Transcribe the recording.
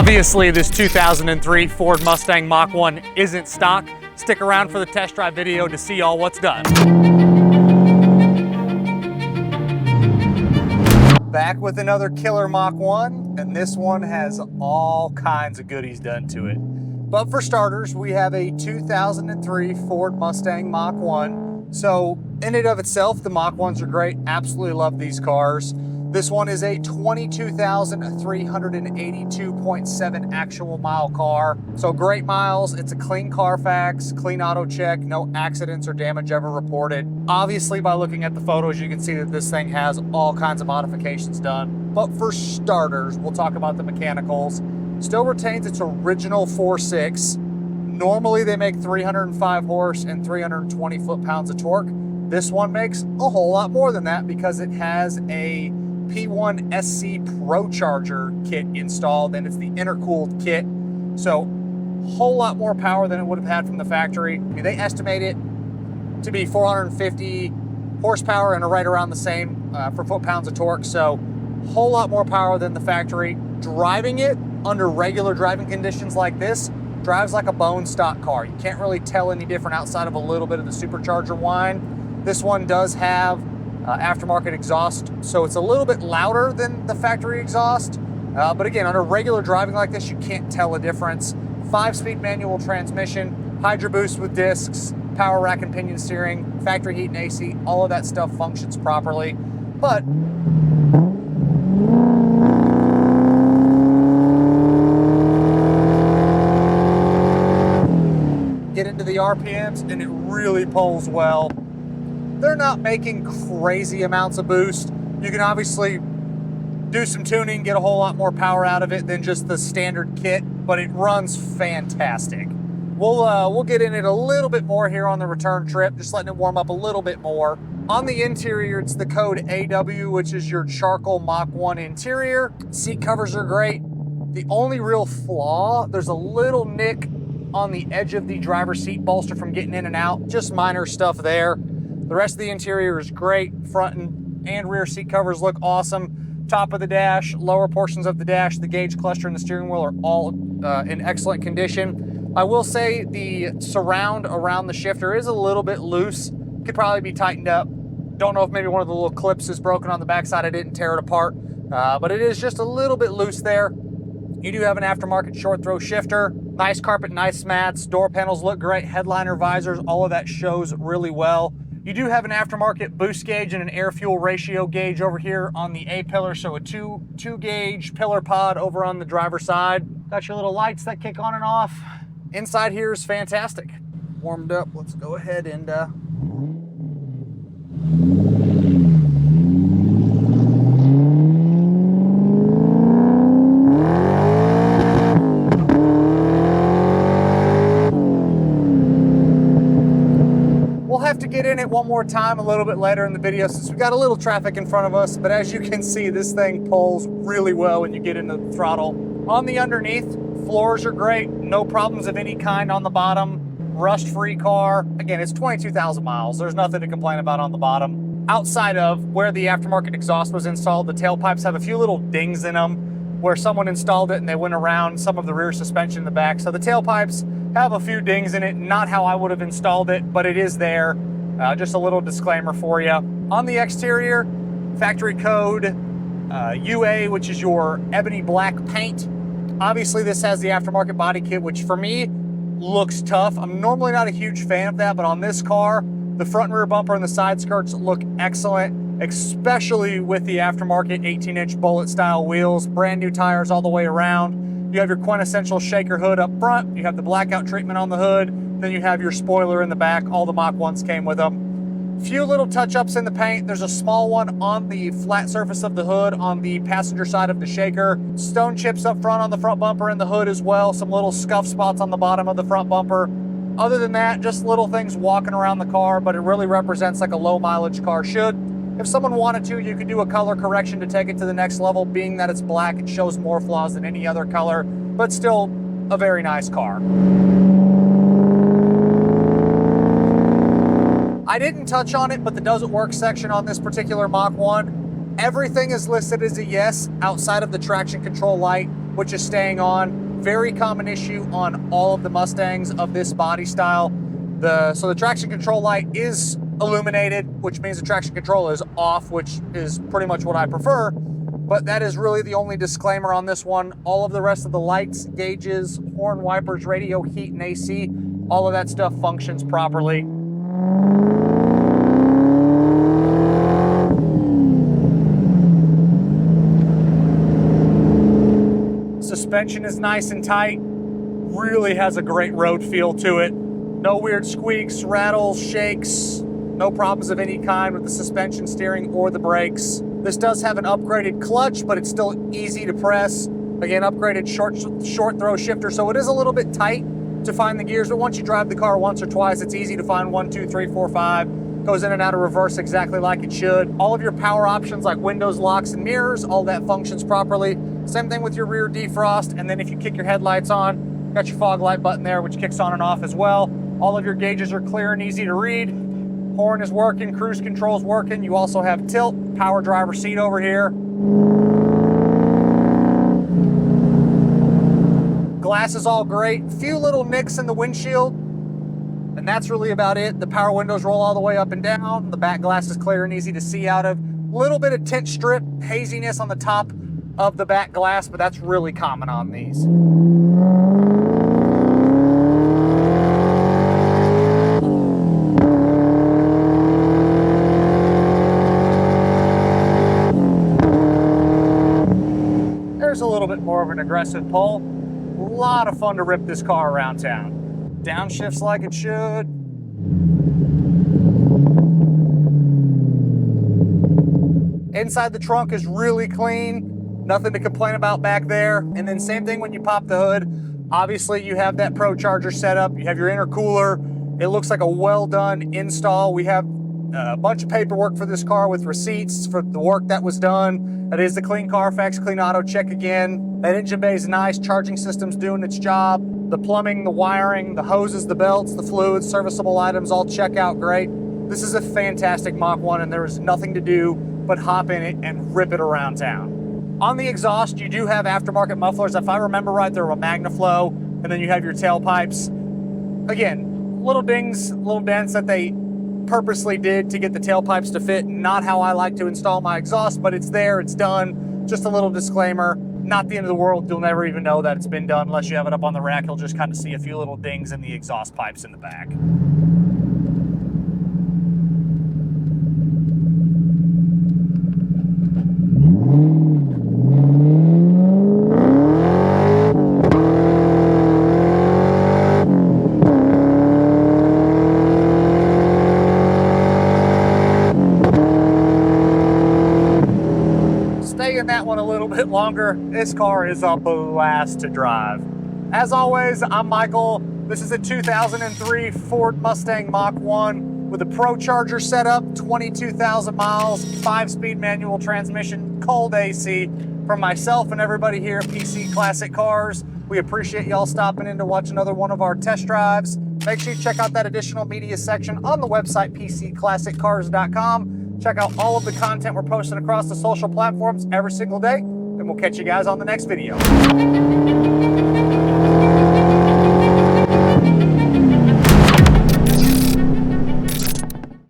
Obviously, this 2003 Ford Mustang Mach 1 isn't stock. Stick around for the test drive video to see all what's done. Back with another killer Mach 1, and this one has all kinds of goodies done to it. But for starters, we have a 2003 Ford Mustang Mach 1. So in and of itself, the Mach 1s are great. Absolutely love these cars. This one is a 22,382.7 actual mile car. So great miles. It's a clean Carfax, clean auto check, no accidents or damage ever reported. Obviously, by looking at the photos, you can see that this thing has all kinds of modifications done. But for starters, we'll talk about the mechanicals. Still retains its original 4.6. Normally they make 305 horse and 320 foot-pounds of torque. This one makes a whole lot more than that because it has a P-1SC Procharger kit installed, and it's the intercooled kit. So a whole lot more power than it would have had from the factory. I mean, they estimate it to be 450 horsepower and right around the same for foot-pounds of torque. So a whole lot more power than the factory. Driving it under regular driving conditions like this drives like a bone stock car. You can't really tell any different outside of a little bit of the supercharger whine. This one does have aftermarket exhaust, so it's a little bit louder than the factory exhaust. But again, under regular driving like this, you can't tell a difference. 5-speed manual transmission, Hydro Boost with discs, power rack and pinion steering, factory heat and AC, all of that stuff functions properly. But get into the RPMs and it really pulls well. They're not making crazy amounts of boost. You can obviously do some tuning, get a whole lot more power out of it than just the standard kit, but it runs fantastic. We'll get in it a little bit more here on the return trip, just letting it warm up a little bit more. On the interior, it's the code AW, which is your charcoal Mach 1 interior. Seat covers are great. The only real flaw, there's a little nick on the edge of the driver's seat bolster from getting in and out, just minor stuff there. The rest of the interior is great. Front and rear seat covers look awesome. Top of the dash, lower portions of the dash, the gauge cluster and the steering wheel are all in excellent condition. I will say the surround around the shifter is a little bit loose. Could probably be tightened up. Don't know if maybe one of the little clips is broken on the backside. I didn't tear it apart, but it is just a little bit loose there. You do have an aftermarket short throw shifter. Nice carpet, nice mats. Door panels look great. Headliner visors, all of that shows really well. You do have an aftermarket boost gauge and an air-fuel ratio gauge over here on the A-pillar, so a two gauge pillar pod over on the driver's side. Got your little lights that kick on and off. Inside here is fantastic. Warmed up, let's go ahead and have to get in it one more time a little bit later in the video since we got a little traffic in front of us, but as you can see, this thing pulls really well when you get into the throttle. On the underneath, floors are great, no problems of any kind on the bottom, rust-free car. Again, it's 22,000 miles. There's nothing to complain about on the bottom. Outside of where the aftermarket exhaust was installed, the tailpipes have a few little dings in them where someone installed it and they went around some of the rear suspension in the back. So the tailpipes have a few dings in it, not how I would have installed it, but it is there. Just a little disclaimer for you. On the exterior, factory code UA, which is your ebony black paint. Obviously this has the aftermarket body kit, which for me looks tough. I'm normally not a huge fan of that, but on this car, the front and rear bumper and the side skirts look excellent, especially with the aftermarket 18-inch bullet style wheels, brand new tires all the way around. You have your quintessential shaker hood up front. You have the blackout treatment on the hood. Then you have your spoiler in the back. All the Mach 1s came with them. Few little touch-ups in the paint. There's a small one on the flat surface of the hood on the passenger side of the shaker. Stone chips up front on the front bumper and the hood as well. Some little scuff spots on the bottom of the front bumper. Other than that, just little things walking around the car, but it really represents like a low mileage car should. If someone wanted to, you could do a color correction to take it to the next level. Being that it's black, it shows more flaws than any other color, but still a very nice car. I didn't touch on it, but the does it work section on this particular Mach 1, everything is listed as a yes outside of the traction control light. which is staying on. Very common issue on all of the Mustangs of this body style. So the traction control light is illuminated, which means the traction control is off, which is pretty much what I prefer. But that is really the only disclaimer on this one. All of the rest of the lights, gauges, horn wipers, radio, heat, and AC, all of that stuff functions properly. Suspension is nice and tight. Really has a great road feel to it. No weird squeaks, rattles, shakes. No problems of any kind with the suspension, steering, or the brakes. This does have an upgraded clutch, but it's still easy to press. Again, upgraded short throw shifter, so it is a little bit tight to find the gears, but once you drive the car once or twice, it's easy to find 1, 2, 3, 4, 5. Goes in and out of reverse exactly like it should. All of your power options like windows, locks, and mirrors, all that functions properly. Same thing with your rear defrost, and then if you kick your headlights on, got your fog light button there, which kicks on and off as well. All of your gauges are clear and easy to read. Horn is working, cruise control's working. You also have tilt, power driver seat over here. Glass is all great. Few little nicks in the windshield, and that's really about it. The power windows roll all the way up and down. The back glass is clear and easy to see out of. Little bit of tint strip, haziness on the top of the back glass, but that's really common on these. There's a little bit more of an aggressive pull. A lot of fun to rip this car around town. Downshifts like it should. Inside the trunk is really clean. Nothing to complain about back there. And then same thing when you pop the hood. Obviously you have that Procharger setup. You have your intercooler. It looks like a well done install. We have a bunch of paperwork for this car with receipts for the work that was done. That is the clean Carfax, clean auto check again. That engine bay is nice. Charging system's doing its job. The plumbing, the wiring, the hoses, the belts, the fluids, serviceable items all check out great. This is a fantastic Mach 1 and there is nothing to do but hop in it and rip it around town. On the exhaust, you do have aftermarket mufflers. If I remember right, they're a Magnaflow, and then you have your tailpipes. Again, little dings, little dents that they purposely did to get the tailpipes to fit. Not how I like to install my exhaust, but it's there, it's done. Just a little disclaimer, not the end of the world. You'll never even know that it's been done unless you have it up on the rack. You'll just kind of see a few little dings in the exhaust pipes in the back. In that one a little bit longer. This car is a blast to drive. As always, I'm Michael. This is a 2003 Ford Mustang Mach 1 with a Procharger setup, 22,000 miles, 5-speed manual transmission, cold AC. From myself and everybody here at PC Classic Cars, we appreciate y'all stopping in to watch another one of our test drives. Make sure you check out that additional media section on the website pcclassiccars.com. Check out all of the content we're posting across the social platforms every single day, and we'll catch you guys on the next video.